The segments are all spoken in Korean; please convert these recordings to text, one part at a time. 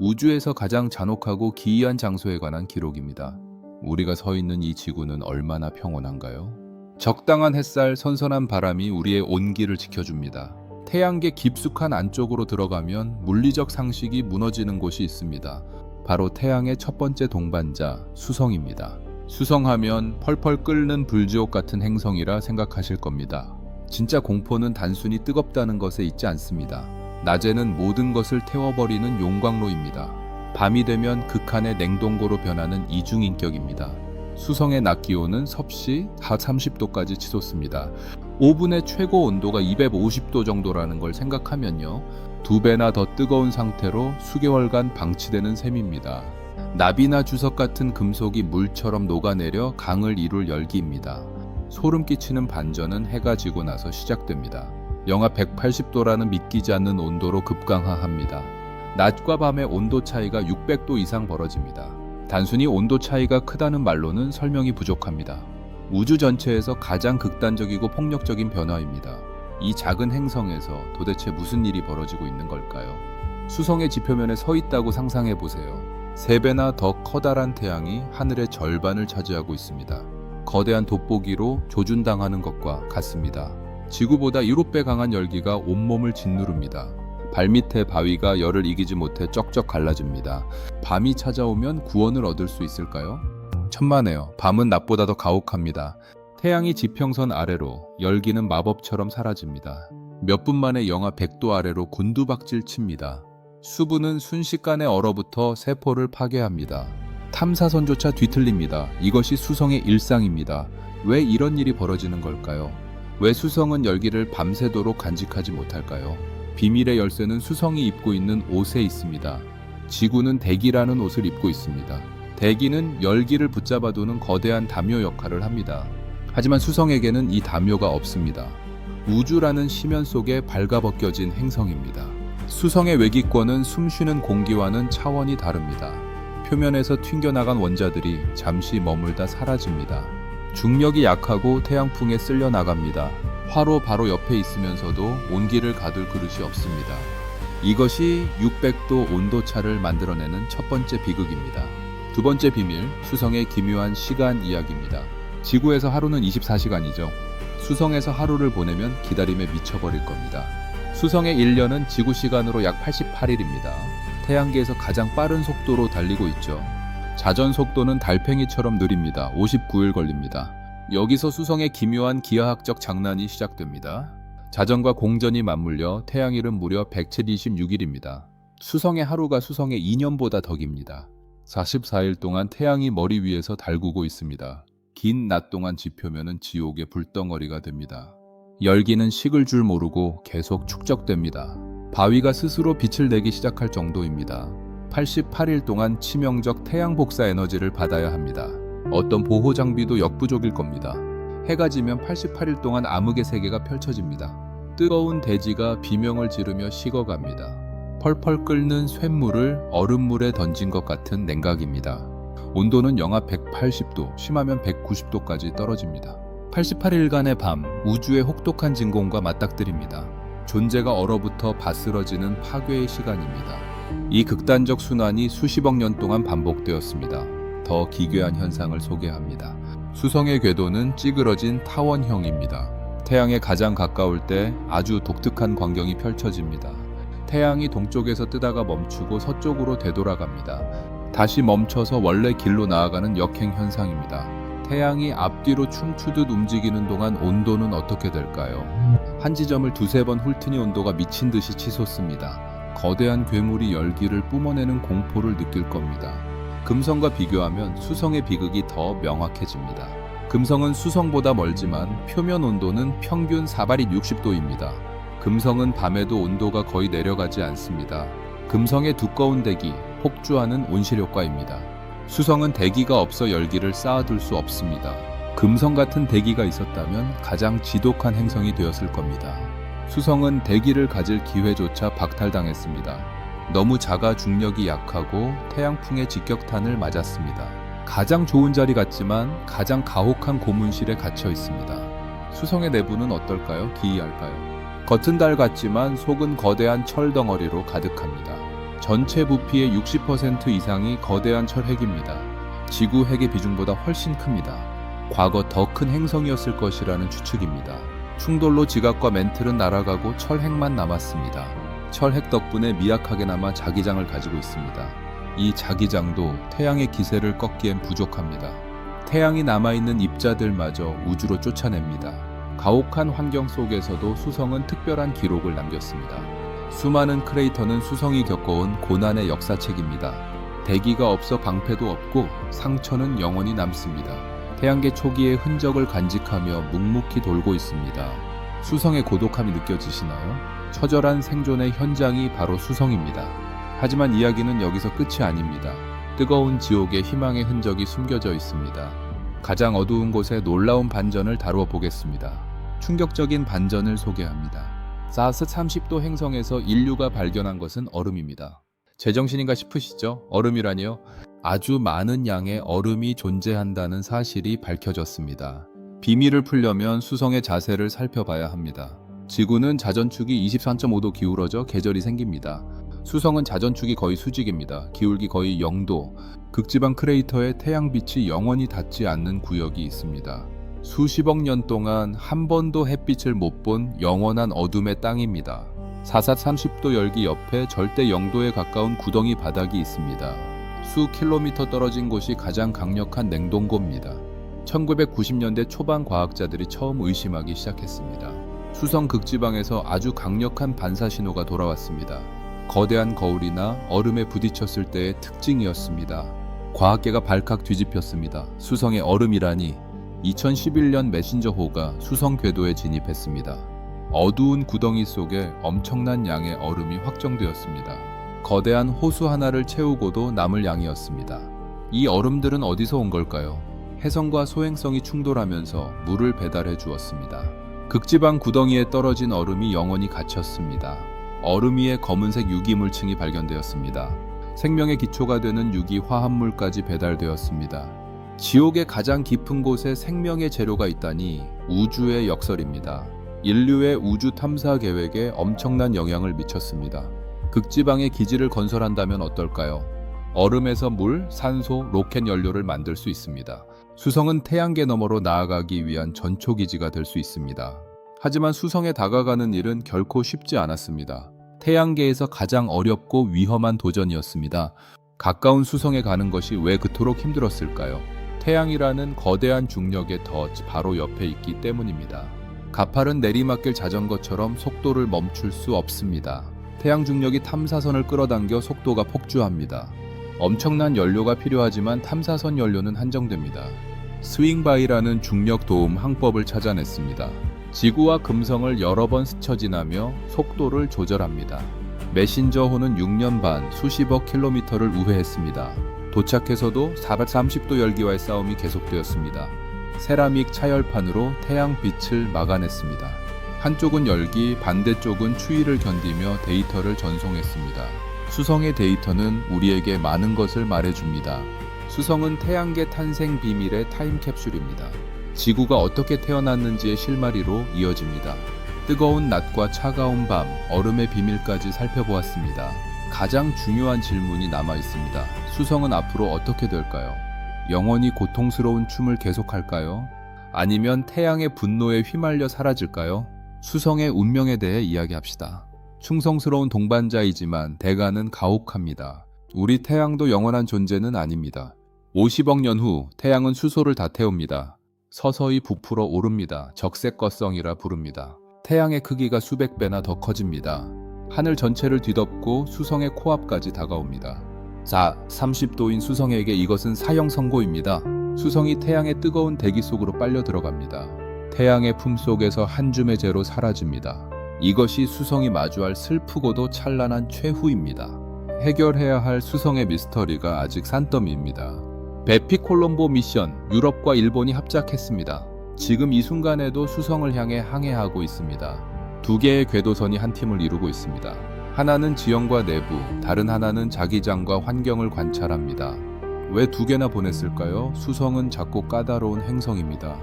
우주에서 가장 잔혹하고 기이한 장소에 관한 기록입니다. 우리가 서 있는 이 지구는 얼마나 평온한가요? 적당한 햇살, 선선한 바람이 우리의 온기를 지켜줍니다. 태양계 깊숙한 안쪽으로 들어가면 물리적 상식이 무너지는 곳이 있습니다. 바로 태양의 첫 번째 동반자, 수성입니다. 수성하면 펄펄 끓는 불지옥 같은 행성이라 생각하실 겁니다. 진짜 공포는 단순히 뜨겁다는 것에 있지 않습니다. 낮에는 모든 것을 태워버리는 용광로입니다. 밤이 되면 극한의 냉동고로 변하는 이중인격입니다. 수성의 낮 기온은 섭씨 30도까지 치솟습니다. 5분의 최고 온도가 250도 정도라는 걸 생각하면요. 2배나 더 뜨거운 상태로 수개월간 방치되는 셈입니다. 납이나 주석 같은 금속이 물처럼 녹아내려 강을 이룰 열기입니다. 소름 끼치는 반전은 해가 지고 나서 시작됩니다. 영하 180도라는 믿기지 않는 온도로 급강하합니다. 낮과 밤의 온도 차이가 600도 이상 벌어집니다. 단순히 온도 차이가 크다는 말로는 설명이 부족합니다. 우주 전체에서 가장 극단적이고 폭력적인 변화입니다. 이 작은 행성에서 도대체 무슨 일이 벌어지고 있는 걸까요? 수성의 지표면에 서 있다고 상상해 보세요. 3배나 더 커다란 태양이 하늘의 절반을 차지하고 있습니다. 거대한 돋보기로 조준당하는 것과 같습니다. 지구보다 7배 강한 열기가 온몸을 짓누릅니다. 발밑의 바위가 열을 이기지 못해 쩍쩍 갈라집니다. 밤이 찾아오면 구원을 얻을 수 있을까요? 천만에요. 밤은 낮보다 더 가혹합니다. 태양이 지평선 아래로, 열기는 마법처럼 사라집니다. 몇 분 만에 영하 100도 아래로 곤두박질 칩니다. 수분은 순식간에 얼어붙어 세포를 파괴합니다. 탐사선조차 뒤틀립니다. 이것이 수성의 일상입니다. 왜 이런 일이 벌어지는 걸까요? 왜 수성은 열기를 밤새도록 간직하지 못할까요? 비밀의 열쇠는 수성이 입고 있는 옷에 있습니다. 지구는 대기라는 옷을 입고 있습니다. 대기는 열기를 붙잡아두는 거대한 담요 역할을 합니다. 하지만 수성에게는 이 담요가 없습니다. 우주라는 심연 속에 발가벗겨진 행성입니다. 수성의 외기권은 숨쉬는 공기와는 차원이 다릅니다. 표면에서 튕겨나간 원자들이 잠시 머물다 사라집니다. 중력이 약하고 태양풍에 쓸려 나갑니다. 화로 바로 옆에 있으면서도 온기를 가둘 그릇이 없습니다. 이것이 600도 온도차를 만들어내는 첫 번째 비극입니다. 두 번째 비밀, 수성의 기묘한 시간 이야기입니다. 지구에서 하루는 24시간이죠. 수성에서 하루를 보내면 기다림에 미쳐버릴 겁니다. 수성의 1년은 지구 시간으로 약 88일입니다. 태양계에서 가장 빠른 속도로 달리고 있죠. 자전 속도는 달팽이처럼 느립니다. 59일 걸립니다. 여기서 수성의 기묘한 기하학적 장난이 시작됩니다. 자전과 공전이 맞물려 태양일은 무려 176일입니다. 수성의 하루가 수성의 2년보다 더 깁니다. 44일 동안 태양이 머리 위에서 달구고 있습니다. 긴 낮 동안 지표면은 지옥의 불덩어리가 됩니다. 열기는 식을 줄 모르고 계속 축적됩니다. 바위가 스스로 빛을 내기 시작할 정도입니다. 88일 동안 치명적 태양 복사 에너지를 받아야 합니다. 어떤 보호 장비도 역부족일 겁니다. 해가 지면 88일 동안 암흑의 세계가 펼쳐집니다. 뜨거운 대지가 비명을 지르며 식어갑니다. 펄펄 끓는 쇳물을 얼음물에 던진 것 같은 냉각입니다. 온도는 영하 180도, 심하면 190도까지 떨어집니다. 88일간의 밤, 우주의 혹독한 진공과 맞닥뜨립니다. 존재가 얼어붙어 바스러지는 파괴의 시간입니다. 이 극단적 순환이 수십억 년 동안 반복되었습니다. 더 기괴한 현상을 소개합니다. 수성의 궤도는 찌그러진 타원형입니다. 태양에 가장 가까울 때 아주 독특한 광경이 펼쳐집니다. 태양이 동쪽에서 뜨다가 멈추고 서쪽으로 되돌아갑니다. 다시 멈춰서 원래 길로 나아가는 역행 현상입니다. 태양이 앞뒤로 춤추듯 움직이는 동안 온도는 어떻게 될까요? 한 지점을 두세 번 훑으니 온도가 미친 듯이 치솟습니다. 거대한 괴물이 열기를 뿜어내는 공포를 느낄 겁니다. 금성과 비교하면 수성의 비극이 더 명확해집니다. 금성은 수성보다 멀지만 표면 온도는 평균 사발이 60도입니다. 금성은 밤에도 온도가 거의 내려가지 않습니다. 금성의 두꺼운 대기, 폭주하는 온실 효과입니다. 수성은 대기가 없어 열기를 쌓아둘 수 없습니다. 금성 같은 대기가 있었다면 가장 지독한 행성이 되었을 겁니다. 수성은 대기를 가질 기회조차 박탈당했습니다. 너무 작아 중력이 약하고 태양풍의 직격탄을 맞았습니다. 가장 좋은 자리 같지만 가장 가혹한 고문실에 갇혀 있습니다. 수성의 내부는 어떨까요? 기이할까요? 겉은 달 같지만 속은 거대한 철 덩어리로 가득합니다. 전체 부피의 60% 이상이 거대한 철 핵입니다. 지구 핵의 비중보다 훨씬 큽니다. 과거 더 큰 행성이었을 것이라는 추측입니다. 충돌로 지각과 멘틀은 날아가고 철 핵만 남았습니다. 철 핵 덕분에 미약하게나마 자기장을 가지고 있습니다. 이 자기장도 태양의 기세를 꺾기엔 부족합니다. 태양이 남아있는 입자들마저 우주로 쫓아냅니다. 가혹한 환경 속에서도 수성은 특별한 기록을 남겼습니다. 수많은 크레이터는 수성이 겪어온 고난의 역사책입니다. 대기가 없어 방패도 없고 상처는 영원히 남습니다. 태양계 초기의 흔적을 간직하며 묵묵히 돌고 있습니다. 수성의 고독함이 느껴지시나요? 처절한 생존의 현장이 바로 수성입니다. 하지만 이야기는 여기서 끝이 아닙니다. 뜨거운 지옥의 희망의 흔적이 숨겨져 있습니다. 가장 어두운 곳에 놀라운 반전을 다루어 보겠습니다. 충격적인 반전을 소개합니다. 사스 30도 행성에서 인류가 발견한 것은 얼음입니다. 제정신인가 싶으시죠? 얼음이라니요? 아주 많은 양의 얼음이 존재한다는 사실이 밝혀졌습니다. 비밀을 풀려면 수성의 자세를 살펴봐야 합니다. 지구는 자전축이 23.5도 기울어져 계절이 생깁니다. 수성은 자전축이 거의 수직입니다. 기울기 거의 0도. 극지방 크레이터에 태양빛이 영원히 닿지 않는 구역이 있습니다. 수십억 년 동안 한 번도 햇빛을 못 본 영원한 어둠의 땅입니다. 사사 30도 열기 옆에 절대 0도에 가까운 구덩이 바닥이 있습니다. 수 킬로미터 떨어진 곳이 가장 강력한 냉동고입니다. 1990년대 초반 과학자들이 처음 의심하기 시작했습니다. 수성 극지방에서 아주 강력한 반사 신호가 돌아왔습니다. 거대한 거울이나 얼음에 부딪혔을 때의 특징이었습니다. 과학계가 발칵 뒤집혔습니다. 수성의 얼음이라니. 2011년 메신저호가 수성 궤도에 진입했습니다. 어두운 구덩이 속에 엄청난 양의 얼음이 확정되었습니다. 거대한 호수 하나를 채우고도 남을 양이었습니다. 이 얼음들은 어디서 온 걸까요? 해성과 소행성이 충돌하면서 물을 배달해 주었습니다. 극지방 구덩이에 떨어진 얼음이 영원히 갇혔습니다. 얼음 위에 검은색 유기물층이 발견되었습니다. 생명의 기초가 되는 유기 화합물까지 배달되었습니다. 지옥의 가장 깊은 곳에 생명의 재료가 있다니 우주의 역설입니다. 인류의 우주 탐사 계획에 엄청난 영향을 미쳤습니다. 극지방에 기지를 건설한다면 어떨까요? 얼음에서 물, 산소, 로켓 연료를 만들 수 있습니다. 수성은 태양계 너머로 나아가기 위한 전초기지가 될 수 있습니다. 하지만 수성에 다가가는 일은 결코 쉽지 않았습니다. 태양계에서 가장 어렵고 위험한 도전이었습니다. 가까운 수성에 가는 것이 왜 그토록 힘들었을까요? 태양이라는 거대한 중력의 덫 바로 옆에 있기 때문입니다. 가파른 내리막길 자전거처럼 속도를 멈출 수 없습니다. 태양 중력이 탐사선을 끌어당겨 속도가 폭주합니다. 엄청난 연료가 필요하지만 탐사선 연료는 한정됩니다. 스윙바이라는 중력 도움 항법을 찾아냈습니다. 지구와 금성을 여러 번 스쳐 지나며 속도를 조절합니다. 메신저호는 6년 반 수십억 킬로미터를 우회했습니다. 도착해서도 430도 열기와의 싸움이 계속되었습니다. 세라믹 차열판으로 태양빛을 막아냈습니다. 한쪽은 열기, 반대쪽은 추위를 견디며 데이터를 전송했습니다. 수성의 데이터는 우리에게 많은 것을 말해줍니다. 수성은 태양계 탄생 비밀의 타임캡슐입니다. 지구가 어떻게 태어났는지의 실마리로 이어집니다. 뜨거운 낮과 차가운 밤, 얼음의 비밀까지 살펴보았습니다. 가장 중요한 질문이 남아 있습니다. 수성은 앞으로 어떻게 될까요? 영원히 고통스러운 춤을 계속할까요? 아니면 태양의 분노에 휘말려 사라질까요? 수성의 운명에 대해 이야기합시다. 충성스러운 동반자이지만 대가는 가혹합니다. 우리 태양도 영원한 존재는 아닙니다. 50억 년 후 태양은 수소를 다 태웁니다. 서서히 부풀어 오릅니다. 적색거성이라 부릅니다. 태양의 크기가 수백 배나 더 커집니다. 하늘 전체를 뒤덮고 수성의 코앞까지 다가옵니다. 30도인 수성에게 이것은 사형 선고입니다. 수성이 태양의 뜨거운 대기 속으로 빨려 들어갑니다. 태양의 품속에서 한 줌의 재로 사라집니다. 이것이 수성이 마주할 슬프고도 찬란한 최후입니다. 해결해야 할 수성의 미스터리가 아직 산더미입니다. 베피콜롬보 미션, 유럽과 일본이 합작했습니다. 지금 이 순간에도 수성을 향해 항해하고 있습니다. 두 개의 궤도선이 한 팀을 이루고 있습니다. 하나는 지형과 내부, 다른 하나는 자기장과 환경을 관찰합니다. 왜 두 개나 보냈을까요? 수성은 작고 까다로운 행성입니다.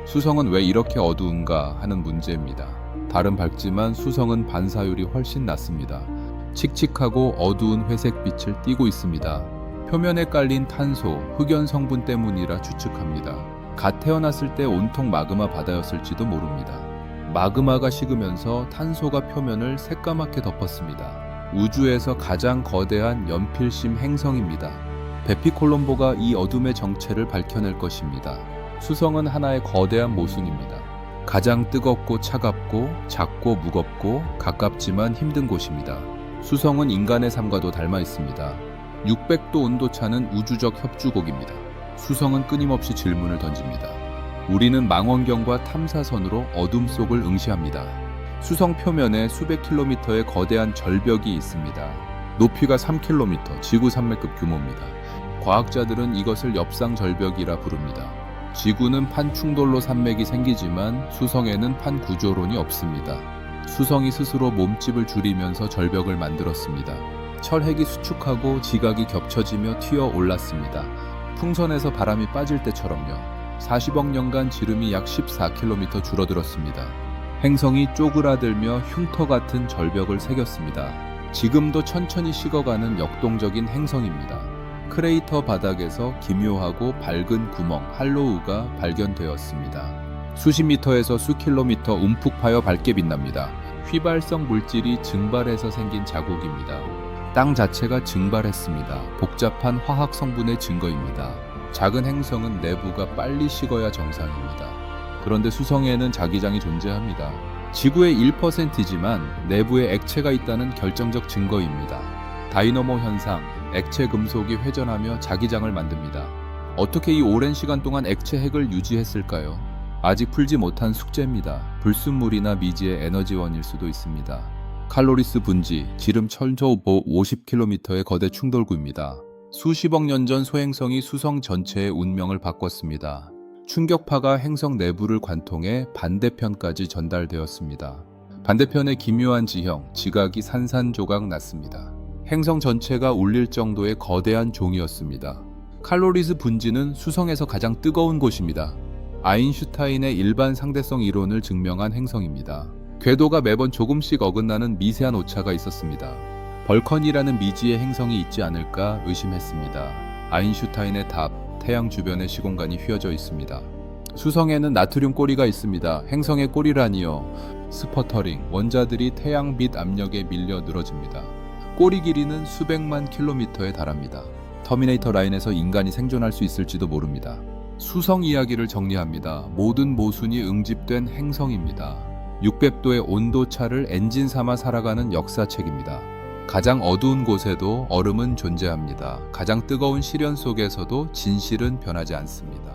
수성은 왜 이렇게 어두운가 하는 문제입니다. 달은 밝지만 수성은 반사율이 훨씬 낮습니다. 칙칙하고 어두운 회색빛을 띠고 있습니다. 표면에 깔린 탄소, 흑연 성분 때문이라 추측합니다. 갓 태어났을 때 온통 마그마 바다였을지도 모릅니다. 마그마가 식으면서 탄소가 표면을 새까맣게 덮었습니다. 우주에서 가장 거대한 연필심 행성입니다. 베피콜롬보가 이 어둠의 정체를 밝혀낼 것입니다. 수성은 하나의 거대한 모순입니다. 가장 뜨겁고 차갑고 작고 무겁고 가깝지만 힘든 곳입니다. 수성은 인간의 삶과도 닮아 있습니다. 600도 온도차는 우주적 협주곡입니다. 수성은 끊임없이 질문을 던집니다. 우리는 망원경과 탐사선으로 어둠 속을 응시합니다. 수성 표면에 수백 킬로미터의 거대한 절벽이 있습니다. 높이가 3km, 지구 산맥급 규모입니다. 과학자들은 이것을 엽상 절벽이라 부릅니다. 지구는 판 충돌로 산맥이 생기지만 수성에는 판 구조론이 없습니다. 수성이 스스로 몸집을 줄이면서 절벽을 만들었습니다. 철핵이 수축하고 지각이 겹쳐지며 튀어 올랐습니다. 풍선에서 바람이 빠질 때처럼요. 40억 년간 지름이 약 14km 줄어들었습니다. 행성이 쪼그라들며 흉터 같은 절벽을 새겼습니다. 지금도 천천히 식어가는 역동적인 행성입니다. 크레이터 바닥에서 기묘하고 밝은 구멍, 할로우가 발견되었습니다. 수십 미터에서 수 킬로미터 움푹 파여 밝게 빛납니다. 휘발성 물질이 증발해서 생긴 자국입니다. 땅 자체가 증발했습니다. 복잡한 화학 성분의 증거입니다. 작은 행성은 내부가 빨리 식어야 정상입니다. 그런데 수성에는 자기장이 존재합니다. 지구의 1%이지만 내부에 액체가 있다는 결정적 증거입니다. 다이너모 현상, 액체 금속이 회전하며 자기장을 만듭니다. 어떻게 이 오랜 시간 동안 액체 핵을 유지했을까요? 아직 풀지 못한 숙제입니다. 불순물이나 미지의 에너지원일 수도 있습니다. 칼로리스 분지, 지름 철조보 50km의 거대 충돌구입니다. 수십억 년 전 소행성이 수성 전체의 운명을 바꿨습니다. 충격파가 행성 내부를 관통해 반대편까지 전달되었습니다. 반대편의 기묘한 지형, 지각이 산산조각 났습니다. 행성 전체가 울릴 정도의 거대한 종이었습니다. 칼로리스 분지는 수성에서 가장 뜨거운 곳입니다. 아인슈타인의 일반 상대성 이론을 증명한 행성입니다. 궤도가 매번 조금씩 어긋나는 미세한 오차가 있었습니다. 벌컨이라는 미지의 행성이 있지 않을까 의심했습니다. 아인슈타인의 답, 태양 주변의 시공간이 휘어져 있습니다. 수성에는 나트륨 꼬리가 있습니다. 행성의 꼬리라니요. 스퍼터링, 원자들이 태양빛 압력에 밀려 늘어집니다. 꼬리 길이는 수백만 킬로미터에 달합니다. 터미네이터 라인에서 인간이 생존할 수 있을지도 모릅니다. 수성 이야기를 정리합니다. 모든 모순이 응집된 행성입니다. 600도의 온도차를 엔진 삼아 살아가는 역사책입니다. 가장 어두운 곳에도 얼음은 존재합니다. 가장 뜨거운 시련 속에서도 진실은 변하지 않습니다.